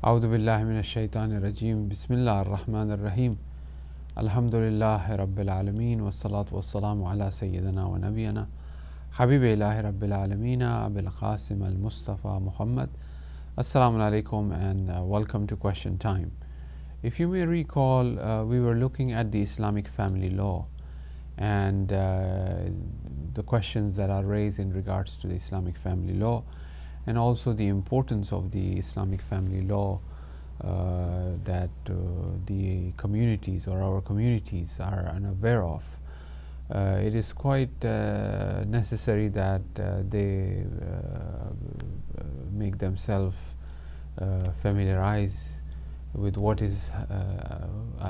أعوذ بالله من الشيطان الرجيم بسم الله الرحمن الرحيم الحمد لله رب العالمين والصلاة والسلام على سيدنا ونبينا حبيب الله رب العالمين أبي القاسم المصطفى Muhammad. Assalamu alaikum and welcome to question time. If you may recall, we were looking at the Islamic family law and the questions that are raised in regards to the Islamic family law, and also the importance of the Islamic family law that the communities or our communities are unaware of. It is quite necessary that they make themselves familiarize with what is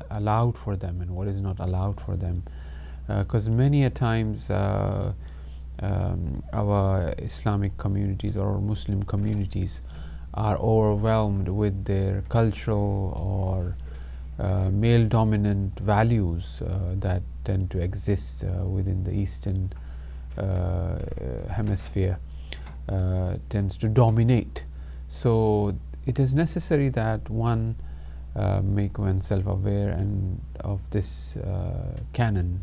allowed for them and what is not allowed for them, because many a times our Islamic communities or Muslim communities are overwhelmed with their cultural or male dominant values that tend to exist within the Eastern hemisphere, tends to dominate. So it is necessary that one make oneself aware and of this canon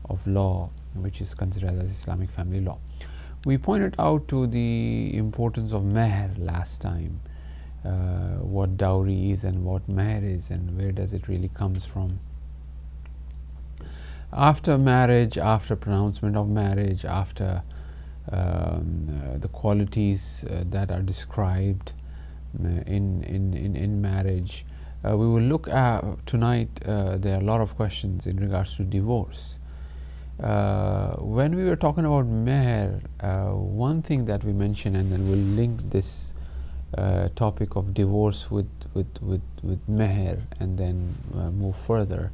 of law which is considered as Islamic family law. We pointed out to the importance of meher last time, what dowry is and what meher is and where does it really comes from. After marriage, after pronouncement of marriage, after the qualities that are described in marriage, we will look at tonight. There are a lot of questions in regards to divorce. When we were talking about meher, one thing that we mentioned, and then we'll link this topic of divorce with meher and then move further.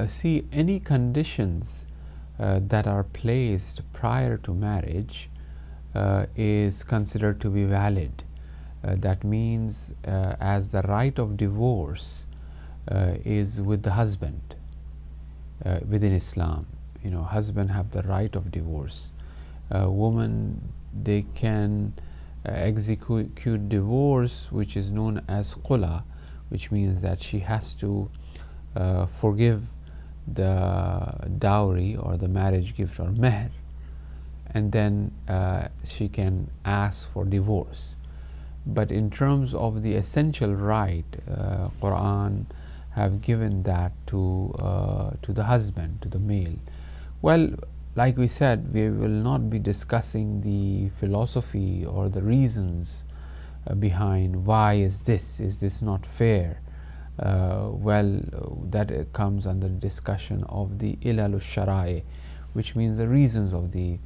See, any conditions that are placed prior to marriage is considered to be valid. That means as the right of divorce is with the husband within Islam. You know, husband have the right of divorce. Woman, they can execute divorce, which is known as khula, which means that she has to forgive the dowry or the marriage gift or meher, and then she can ask for divorce. But in terms of the essential right, Quran have given that to the husband, to the male. Well, like we said, we will not be discussing the philosophy or the reasons behind why is this not fair. Well, that comes under discussion of the ilalu shara'i, which means the reasons of the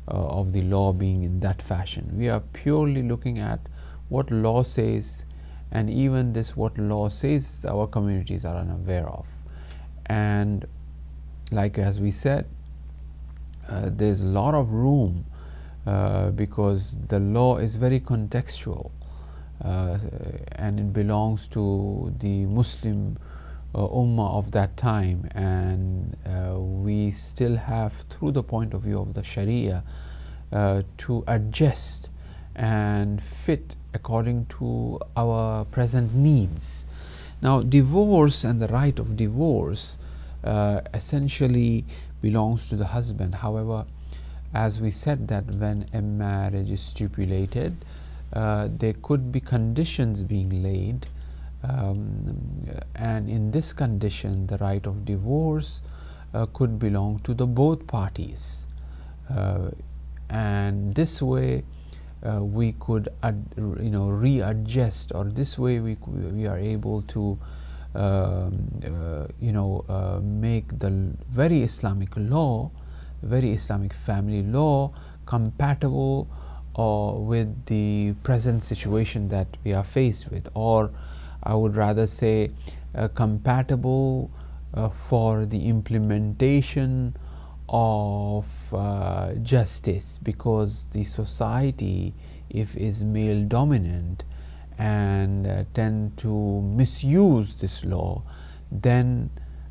law being in that fashion. We are purely looking at what law says, and even this what law says our communities are unaware of. And like as we said, there's a lot of room because the law is very contextual and it belongs to the Muslim ummah of that time, and we still have, through the point of view of the Sharia, to adjust and fit according to our present needs. Now, divorce and the right of divorce essentially belongs to the husband. However, as we said, that when a marriage is stipulated, there could be conditions being laid, and in this condition the right of divorce could belong to the both parties, and this way we could readjust, or this way we are able to make the very Islamic law, very Islamic family law compatible with the present situation that we are faced with, or I would rather say compatible for the implementation of justice, because the society, if is male dominant and tend to misuse this law, then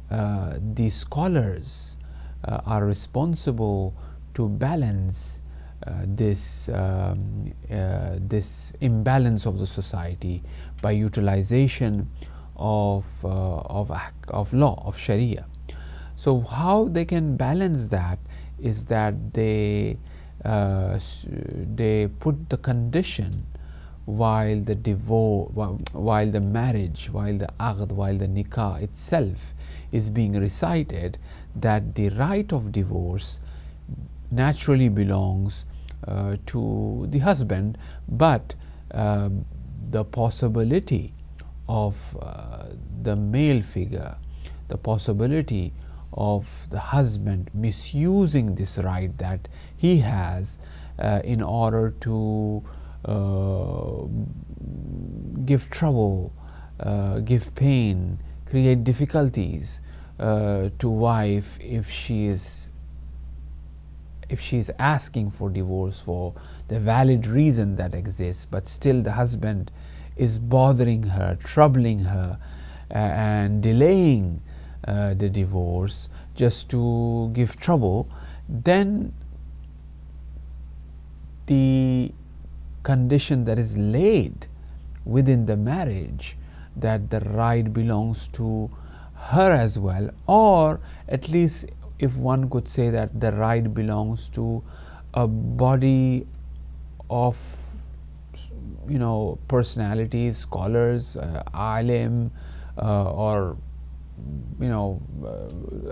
the scholars are responsible to balance this imbalance of the society by utilization of law, of Sharia. So how they can balance that is that they put the condition while the divorce, while the marriage, while the aqd, while the nikah itself is being recited, that the right of divorce naturally belongs to the husband, but the possibility of the male figure, the possibility of the husband misusing this right that he has in order to give trouble, give pain, create difficulties to wife if she is asking for divorce for the valid reason that exists, but still the husband is bothering her, troubling her, and delaying the divorce just to give trouble, then the condition that is laid within the marriage that the right belongs to her as well, or at least if one could say that the right belongs to a body of personalities, scholars, alim, or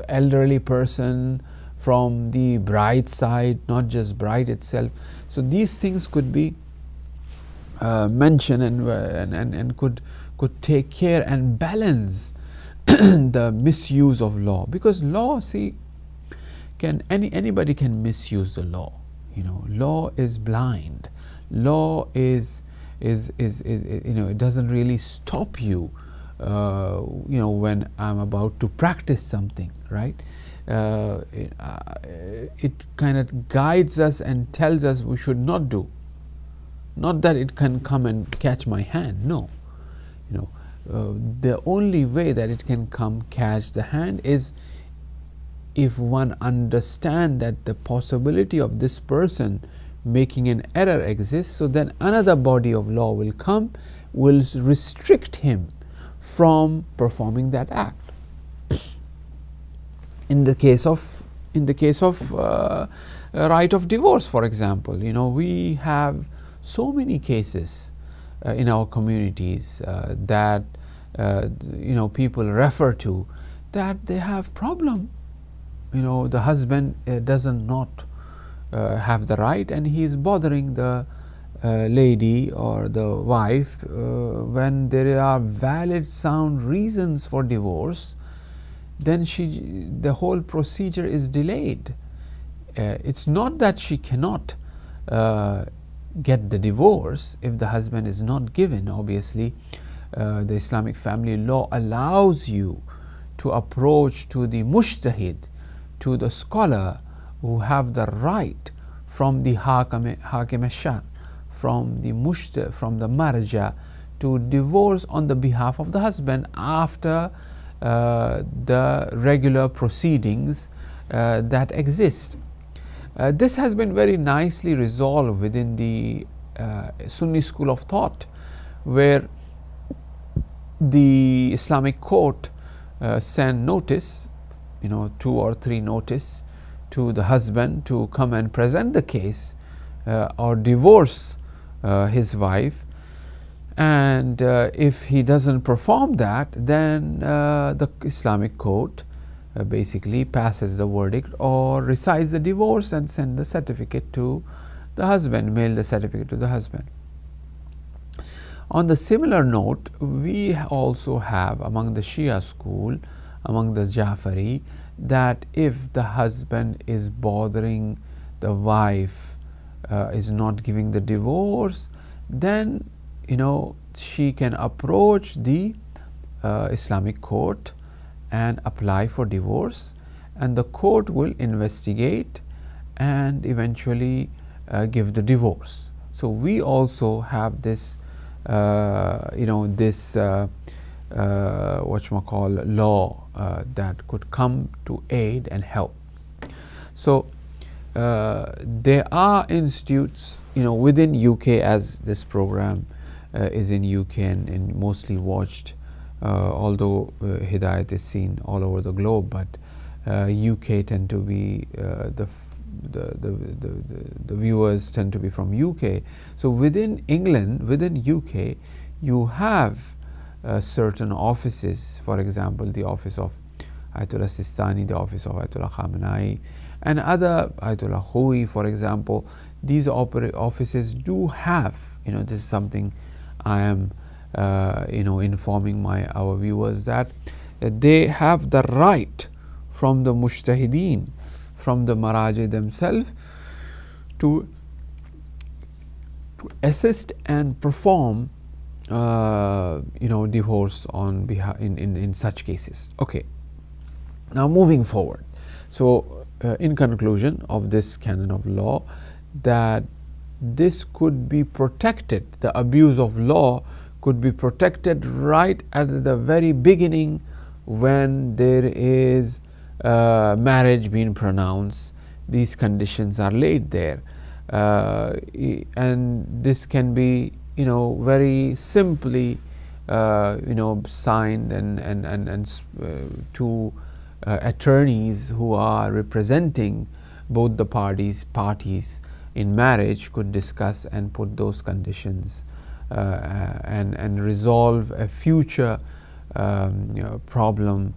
elderly person from the bride side, not just bride itself. So these things could be mentioned and could take care and balance the misuse of law, because law, see, anybody can misuse the law. Law is blind. Law is it doesn't really stop you when I'm about to practice something, right? It kind of guides us and tells us we should not do. Not that it can come and catch my hand, no. The only way that it can come catch the hand is if one understands that the possibility of this person making an error exists, so then another body of law will come, will restrict him from performing that act. In the case of right of divorce, for example, we have so many cases in our communities that people refer to, that they have problem. The husband does not have the right, and he is bothering the lady or the wife when there are valid, sound reasons for divorce. Then the whole procedure is delayed. It's not that she cannot get the divorce if the husband is not given. Obviously, the Islamic family law allows you to approach to the mujtahid, to the scholar who have the right from the hakim al-shar, from the marja, to divorce on the behalf of the husband after the regular proceedings that exist. This has been very nicely resolved within the Sunni school of thought, where the Islamic court send notice, 2 or 3 notice to the husband to come and present the case or divorce his wife, and if he doesn't perform that, then the Islamic court basically passes the verdict or recites the divorce and send the certificate to the husband, mail the certificate to the husband. On the similar note, we also have among the Shia school, among the Jafari, that if the husband is bothering the wife, is not giving the divorce, then she can approach the Islamic court and apply for divorce, and the court will investigate and eventually give the divorce. So we also have this law that could come to aid and help. So there are institutes, within UK, as this program is in UK and mostly watched, although Hidayat is seen all over the globe, but UK tend to be the viewers tend to be from UK. So within England, within UK, you have certain offices. For example, the office of Ayatollah Sistani, the office of Ayatollah Khamenei, and other Ayatollah Khoui, for example. These offices do have, this is something I am informing our viewers, that they have the right from the mujtahideen, from the maraji themselves, to assist and perform divorce on behalf in such cases. Okay, now moving forward. So in conclusion of this canon of law, that this could be protected, the abuse of law could be protected right at the very beginning, when there is marriage being pronounced. These conditions are laid there, and this can be very simply signed, and two attorneys who are representing both the parties in marriage could discuss and put those conditions and resolve a future problem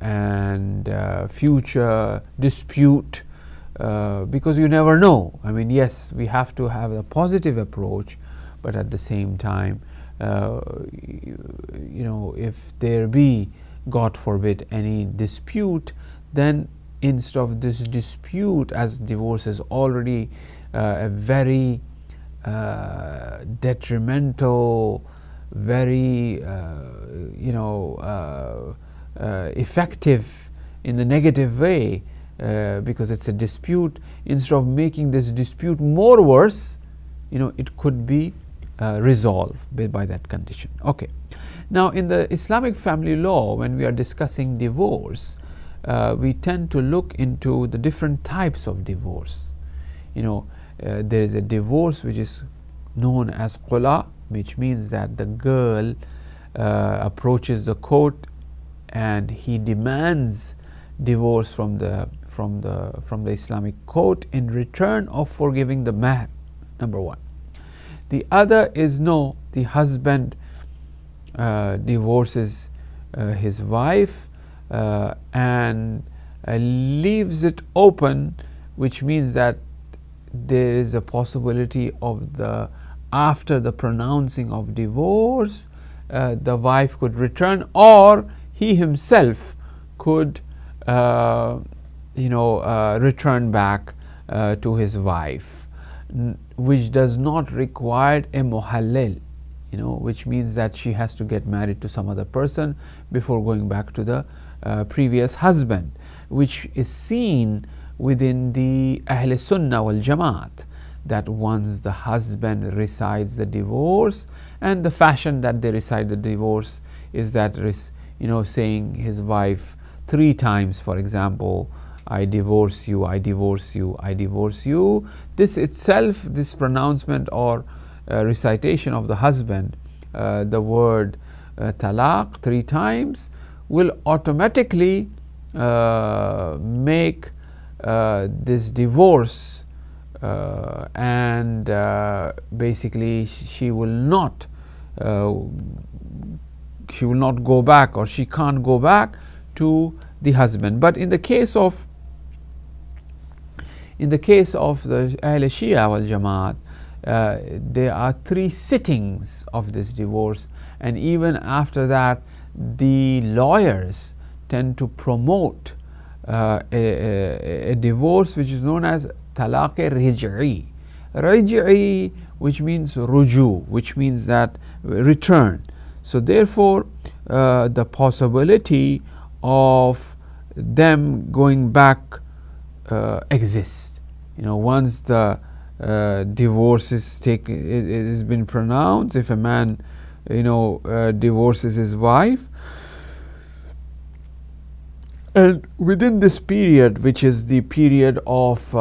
and future dispute, because you never know. I mean, yes, we have to have a positive approach, but at the same time, if there be, God forbid, any dispute, then instead of this dispute, as divorce is already a very detrimental, very effective in the negative way, because it's a dispute, instead of making this dispute more worse, it could be resolved by that condition. Okay. Now, in the Islamic family law, when we are discussing divorce, we tend to look into the different types of divorce. There is a divorce which is known as qula, which means that the girl approaches the court and he demands divorce from the Islamic court in return of forgiving the mahr. Number one. The other is the husband divorces his wife and leaves it open, which means that there is a possibility of after the pronouncing of divorce, the wife could return, or he himself could return back to his wife, which does not require a muhallil, which means that she has to get married to some other person before going back to the previous husband, which is seen within the Ahl Sunnah wal Jamaat, that once the husband recites the divorce, and the fashion that they recite the divorce is that saying his wife 3 times, for example, I divorce you, I divorce you, I divorce you. This itself, this pronouncement or recitation of the husband, the word talaq 3 times, will automatically make this divorce, and basically she will not go back, or she can't go back to the husband. But in the case of the Ahl Shia wal Jamaat, there are 3 sittings of this divorce, and even after that the lawyers tend to promote a divorce which is known as talaq rij'i. Rij'i, which means ruju, which means that return. So therefore the possibility of them going back exists. Once the divorce is it has been pronounced, if a man divorces his wife, And within this period, which is the period of they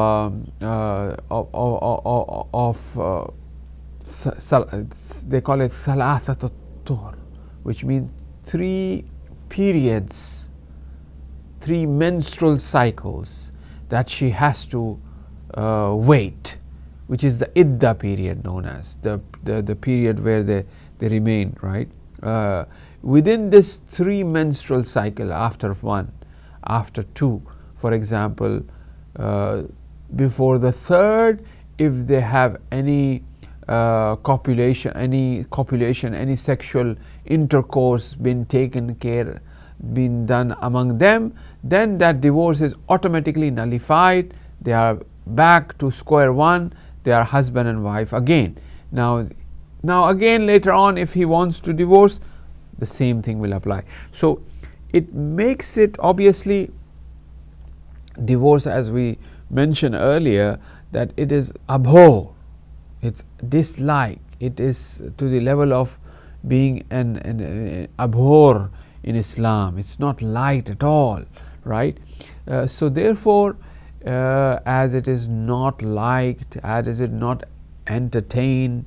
call it thalathat al-tuhur, which means 3 periods, 3 menstrual cycles that she has to wait, which is the idda period, known as the period where they remain, right? Within this 3 menstrual cycle, after 1, after 2, for example, before the 3rd, if they have any copulation, any sexual intercourse been done among them, then that divorce is automatically nullified. They are back to square one. They are husband and wife again. Now again, later on, if he wants to divorce, the same thing will apply. So it makes it, obviously, divorce, as we mentioned earlier, that it is abhor, it's dislike, it is to the level of being an abhor in Islam. It's not light at all, right? So therefore, as it is not liked, as it is not entertained,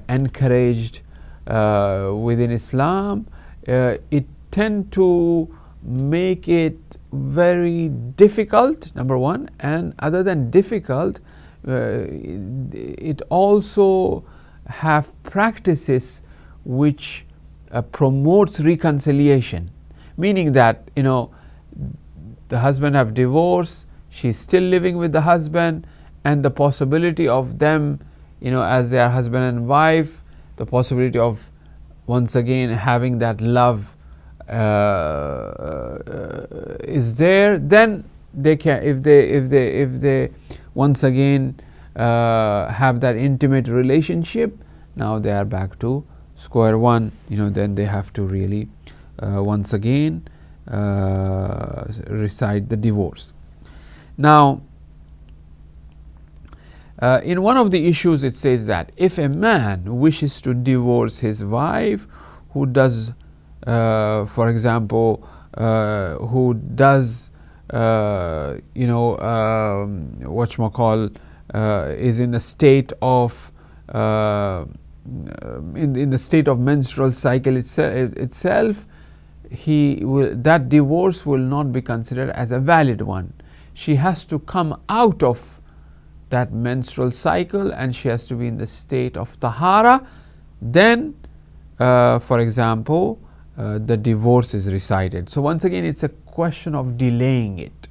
encouraged within Islam, it tend to make it very difficult, number one, and other than difficult, it also have practices which promotes reconciliation, meaning that, the husband have divorced, she's still living with the husband, and the possibility of them, as they are husband and wife, the possibility of once again having that love is there, then they can, if they once again have that intimate relationship, now they are back to square one. Then they have to really once again recite the divorce. Now, in one of the issues, it says that if a man wishes to divorce his wife, who does, for example, who does, is in a state of in the state of menstrual cycle itself, that divorce will not be considered as a valid one. She has to come out of that menstrual cycle, and she has to be in the state of tahara. Then, for example, the divorce is recited. So once again, it's a question of delaying it.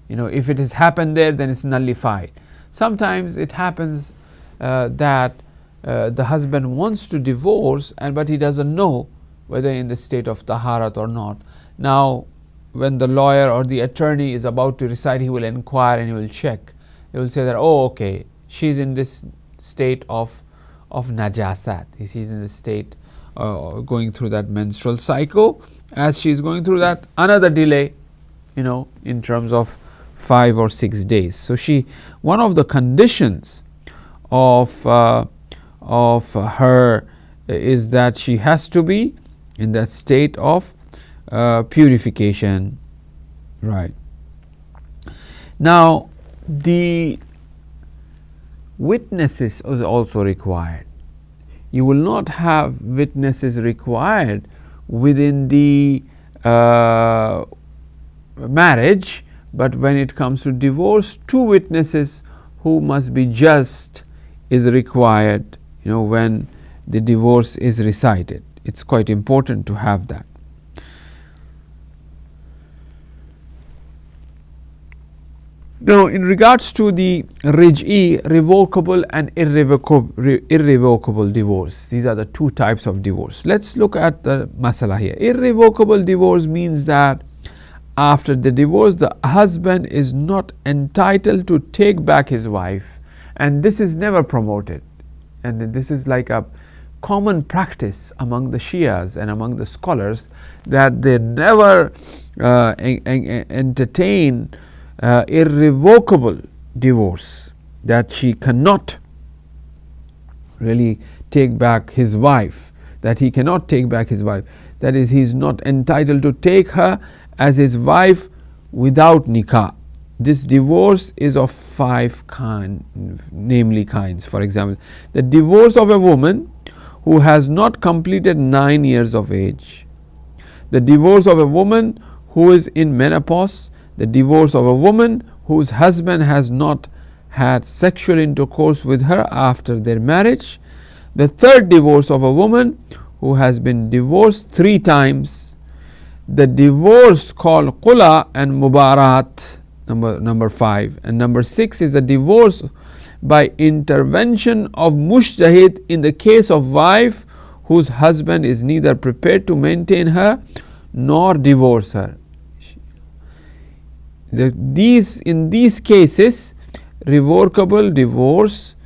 If it has happened there, then it's nullified. Sometimes it happens that the husband wants to divorce, but he doesn't know whether in the state of taharat or not. Now, when the lawyer or the attorney is about to recite, he will inquire and he will check. He will say that, oh, okay, she's in this state of najasat. She's in the state going through that menstrual cycle. As she's going through that, another delay, in terms of 5 or 6 days. So one of the conditions of her is that she has to be in that state of purification, right? Now, the witnesses is also required. You will not have witnesses required within the marriage, but when it comes to divorce, 2 witnesses who must be just is required, when the divorce is recited. It's quite important to have that. Now, in regards to the rej'i, revocable and irrevocable divorce, these are the 2 types of divorce. Let's look at the masala here. Irrevocable divorce means that after the divorce, the husband is not entitled to take back his wife, and this is never promoted. And this is like a common practice among the Shias and among the scholars, that they never entertain irrevocable divorce, that she cannot really take back his wife, that he cannot take back his wife, that is, he is not entitled to take her as his wife without nikah. This divorce is of 5 namely kinds. For example, the divorce of a woman who has not completed 9 years of age, the divorce of a woman who is in menopause, the divorce of a woman whose husband has not had sexual intercourse with her after their marriage, the third divorce of a woman who has been divorced 3 times, the divorce called qula and mubarat, number 5, and number 6 is the divorce by intervention of mujtahid in the case of wife whose husband is neither prepared to maintain her nor divorce her. In these cases, revocable divorce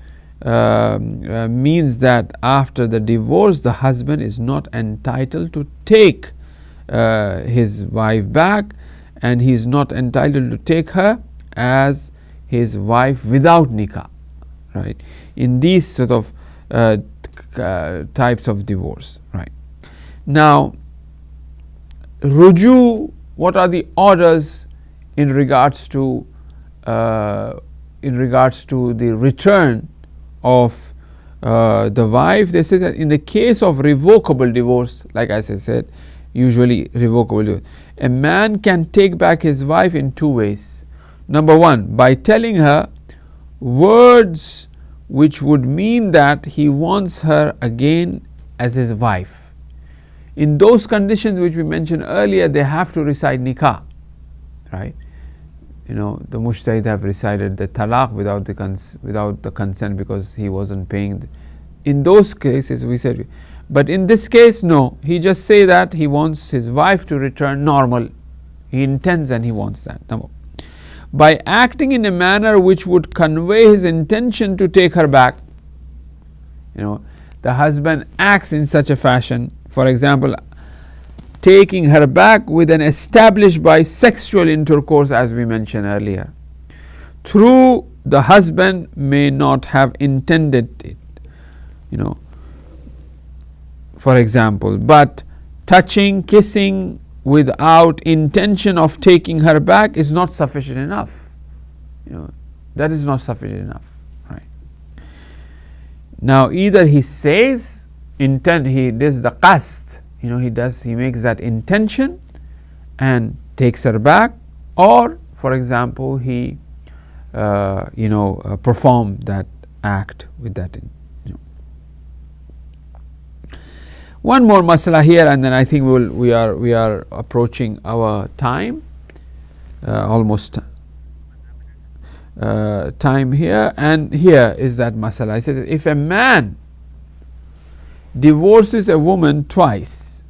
means that after the divorce the husband is not entitled to take his wife back, and he is not entitled to take her as his wife without nikah, right? In these sort of types of divorce, right? Now, ruju, what are the orders in regards to the return of the wife? They say that in the case of revocable divorce, like as I said, usually revocable divorce, a man can take back his wife in 2 ways. Number 1, by telling her words which would mean that he wants her again as his wife. In those conditions which we mentioned earlier, they have to recite nikah, right? You know, the mujtahid have recited the talaq without the consent because he wasn't paying. In those cases we said, but in this case no, he just say that he wants his wife to return normal. He intends and he wants that. Number, by acting in a manner which would convey his intention to take her back. You know, the husband acts in such a fashion, for example, taking her back with an established by sexual intercourse, as we mentioned earlier. True, the husband may not have intended it, you know, for example, but touching, kissing without intention of taking her back is not sufficient enough. You know, that is not sufficient enough, right? Now, either he says intent, he does the qasd, you know, he makes that intention and takes her back, or for example he perform that act with that. One more masala here, and then I think we are approaching our time, almost time here, and here is that masala. It says, if a man divorces a woman twice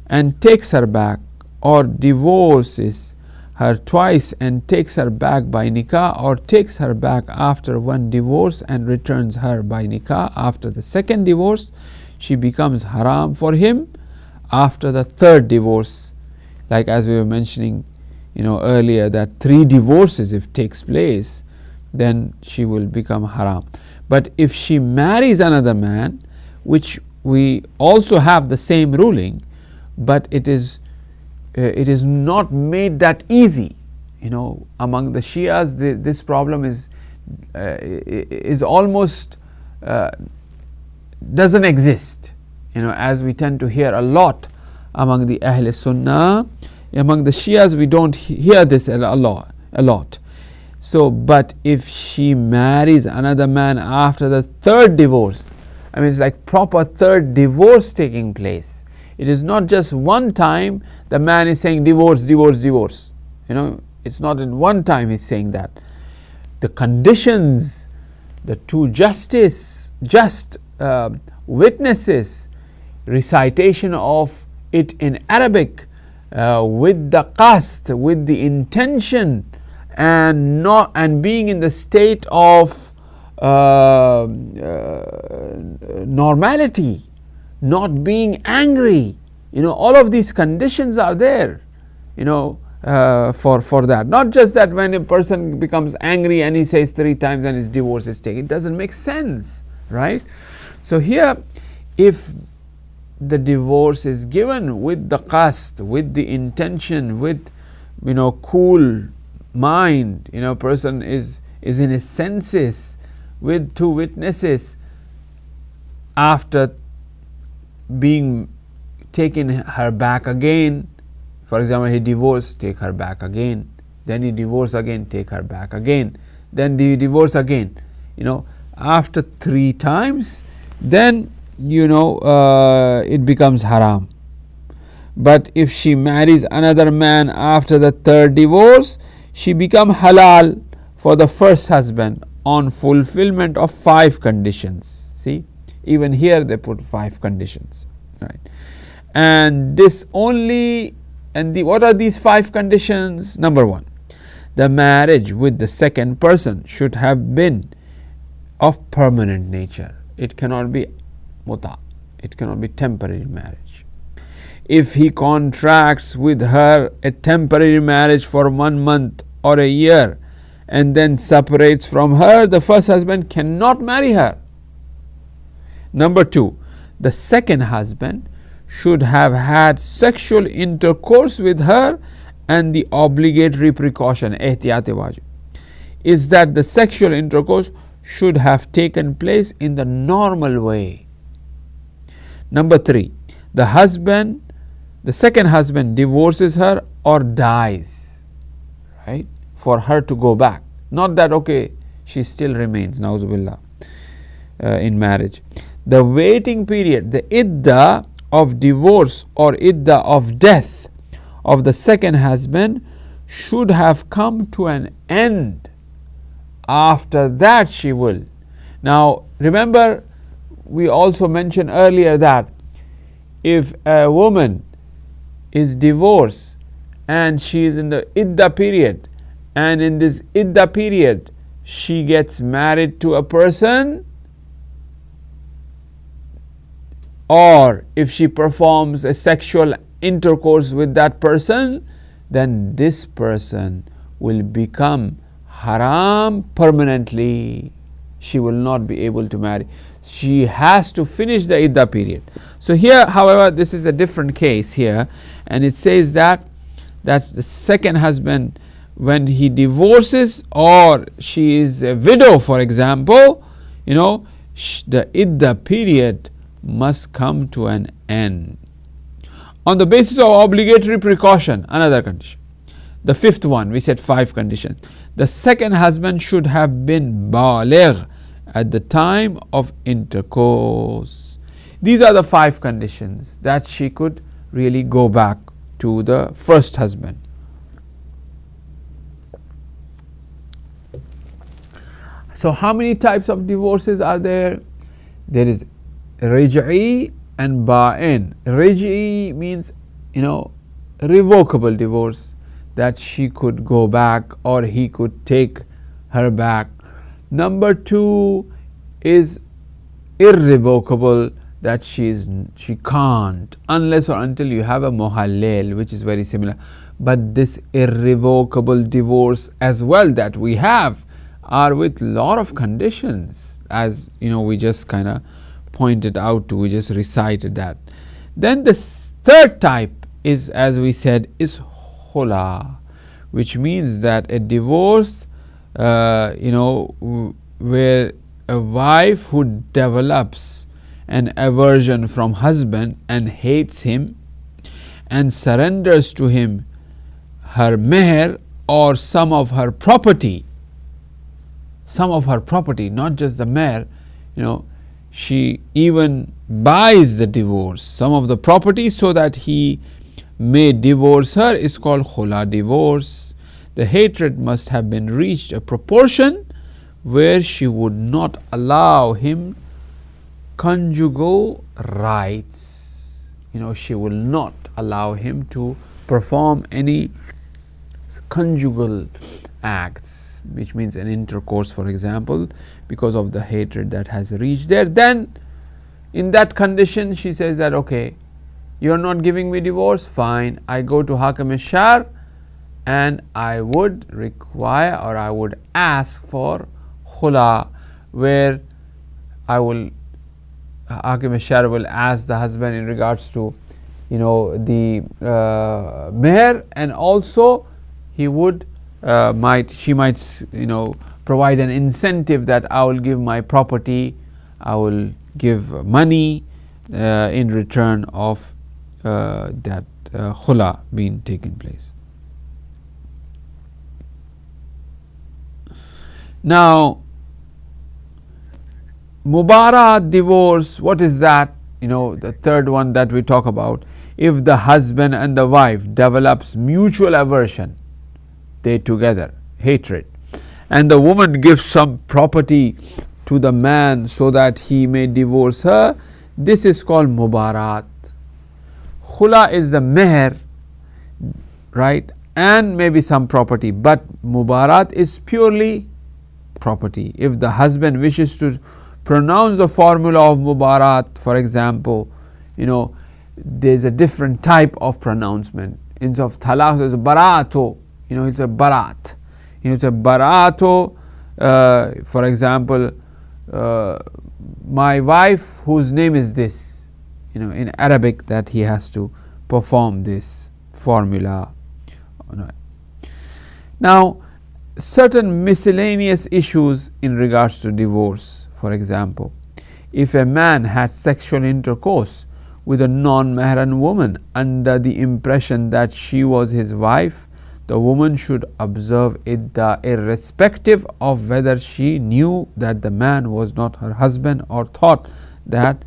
and takes her back, or divorces her twice and takes her back by nikah, or takes her back after one divorce and returns her by nikah after the second divorce, she becomes haram for him after the third divorce. Like as we were mentioning, you know, earlier, that 3 divorces if takes place, then she will become haram. But if she marries another man, which we also have the same ruling, but it is not made that easy. You know, among the Shias, this problem is almost doesn't exist. You know, as we tend to hear a lot among the Ahl Sunnah, among the Shias we don't hear this a lot. So, but if she marries another man after the third divorce, I mean, it's like proper third divorce taking place. It is not just one time the man is saying divorce, divorce, divorce. You know, it's not in one time he's saying that. The conditions, the 2 just witnesses, recitation of it in Arabic with the qasd, with the intention, and being in the state of normality, not being angry. You know, all of these conditions are there, you know, for that. Not just that when a person becomes angry and he says 3 times and his divorce is taken. It doesn't make sense, right? So here, if the divorce is given with the qasd, with the intention, with cool mind, person is in his senses with two witnesses, after being taking her back again, for example, he divorced, take her back again, then he divorced again, take her back again, then he divorce again, after 3 times, then it becomes haram. But if she marries another man after the 3rd divorce, she become halal for the first husband on fulfillment of 5 conditions. See, even here they put 5 conditions, right? And this only, what are these 5 conditions? Number 1, the marriage with the second person should have been of permanent nature. It cannot be muta, it cannot be temporary marriage. If he contracts with her a temporary marriage for 1 month or a year and then separates from her, the first husband cannot marry her. Number 2, the second husband should have had sexual intercourse with her, and the obligatory precaution ehtiyat wajib is that the sexual intercourse should have taken place in the normal way. Number 3, the second husband divorces her or dies, right, for her to go back, not that okay she still remains nauzubillah in marriage. The waiting period, the iddah of divorce or iddah of death of the second husband should have come to an end. After that she will. Now remember, we also mentioned earlier that if a woman is divorced and she is in the iddah period, and in this iddah period she gets married to a person, or if she performs a sexual intercourse with that person, then this person will become haram permanently. She will not be able to marry. She has to finish the iddah period. So here, however, this is a different case here, and it says that the second husband, when he divorces, or she is a widow, for example, the iddah period must come to an end. On the basis of obligatory precaution, another condition. The 5th one, we said 5 conditions. The second husband should have been baligh at the time of intercourse. These are the 5 conditions that she could really go back to the first husband. So how many types of divorces are there? There is raj'i and ba'in. Raj'i means revocable divorce, that she could go back or he could take her back. Number 2 is irrevocable, that she can't, unless or until you have a muhallel, which is very similar. But this irrevocable divorce as well that we have are with lot of conditions, as we just kind of pointed out to, we just recited that. Then the 3rd type is, as we said, is khula, which means that a divorce where a wife who develops an aversion from husband and hates him and surrenders to him her meher or some of her property, not just the meher, she even buys the divorce, some of the property, so that he may divorce her, is called khula divorce. The hatred must have been reached a proportion where she would not allow him conjugal rights. She will not allow him to perform any conjugal acts, which means an intercourse, for example, because of the hatred that has reached there. Then in that condition she says that okay, you are not giving me divorce, fine, I go to Hakim al-Shar and I would require, or I would ask for khula, where Hakim al-Shar will ask the husband in regards to the meher and also he would she might provide an incentive that I will give my property, I will give money in return of that khula being taken place. Now, mubarat, divorce, what is that? The third one that we talk about. If the husband and the wife develops mutual aversion, they together, hatred, and the woman gives some property to the man so that he may divorce her, this is called mubarat. Khula is the meher, right, and maybe some property, but mubarat is purely property. If the husband wishes to pronounce the formula of mubarat, for example, there's a different type of pronouncement. Instead of talaq, there's a barato, it's a barat. It's a barato, for example, my wife whose name is this, in Arabic, that he has to perform this formula. Now, certain miscellaneous issues in regards to divorce. For example, if a man had sexual intercourse with a non-mahram woman under the impression that she was his wife, the woman should observe iddah irrespective of whether she knew that the man was not her husband or thought that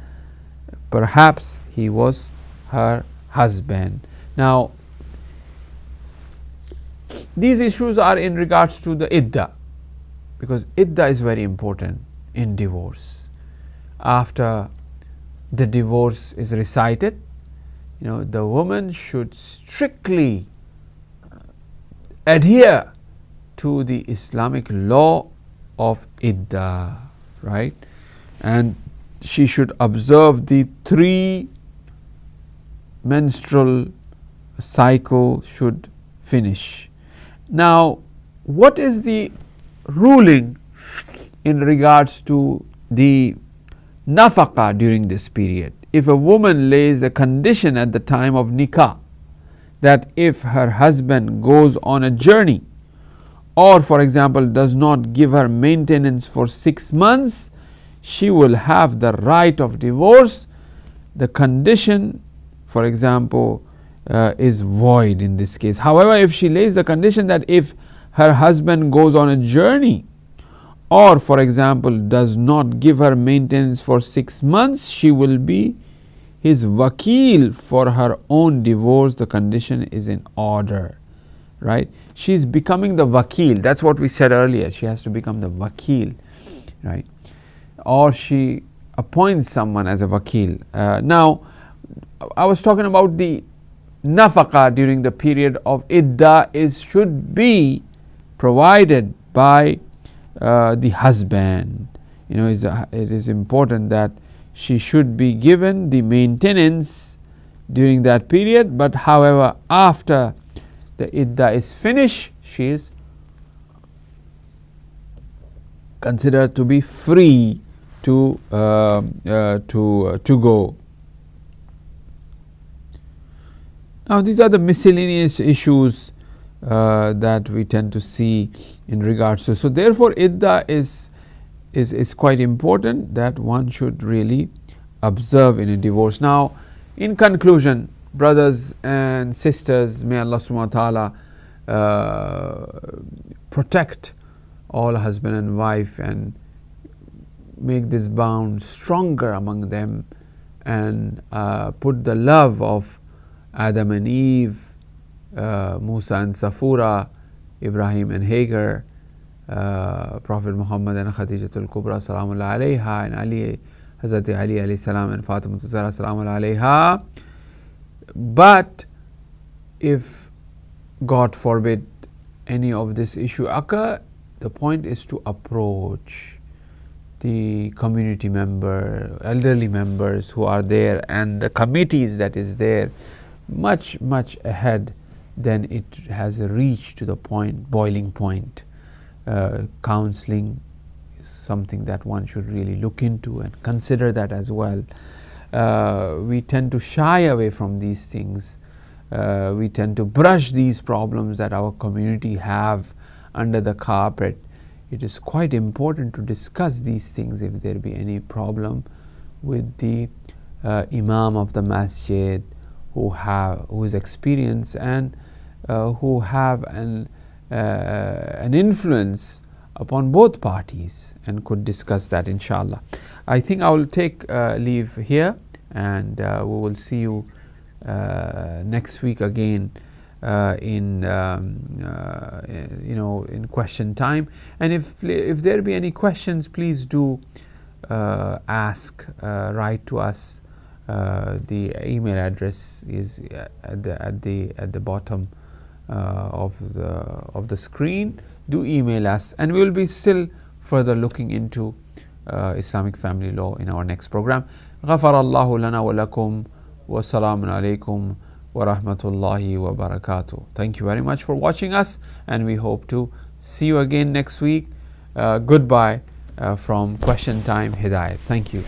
perhaps he was her husband. Now, these issues are in regards to the iddah, because iddah is very important in divorce. After the divorce is recited, the woman should strictly adhere to the Islamic law of iddah, right? And she should observe the 3 menstrual cycle should finish. Now, what is the ruling in regards to the nafaqah during this period? If a woman lays a condition at the time of nikah that if her husband goes on a journey, or for example does not give her maintenance for 6 months, she will have the right of divorce. The condition, for example, is void in this case. However, if she lays the condition that if her husband goes on a journey, or for example does not give her maintenance for 6 months, she will be his wakil for her own divorce. The condition is in order, right? She is becoming the wakil. That's what we said earlier. She has to become the wakil, right? Or she appoints someone as a wakil. Now, I was talking about the nafaqah during the period of iddah should be provided by the husband. It is important that she should be given the maintenance during that period, but however after the iddah is finished, she is considered to be free to go. Now, these are the miscellaneous issues that we tend to see in regards to. So therefore, iddah is quite important that one should really observe in a divorce. Now, in conclusion, brothers and sisters, may Allah subhanahu wa ta'ala protect all husband and wife and make this bond stronger among them, and put the love of Adam and Eve, Musa and Safura, Ibrahim and Hagar, Prophet Muhammad and Khadijatul Kubra salamullah alayha, and Ali, Hazrat Ali alayhi salam, and Fatima Zahra salamullah alayha. But if God forbid any of this issue occur, the point is to approach the community member, elderly members who are there, and the committees that is there, much ahead than it has reached to the boiling point. Counseling is something that one should really look into and consider that as well. We tend to shy away from these things we tend to brush these problems that our community have under the carpet. It is quite important to discuss these things if there be any problem with the imam of the masjid who is experienced and who have an influence upon both parties and could discuss that, inshallah. I think I will take leave here, and we will see you next week again in in question time. And if there be any questions, please do ask, write to us. The email address is at the bottom of the screen. Do email us, and we will be still further looking into Islamic family law in our next program. غفر الله لنا ولكم والسلام عليكم ورحمة الله وبركاته. Thank you very much for watching us, and we hope to see you again next week. Goodbye from Question Time Hidayat. Thank you.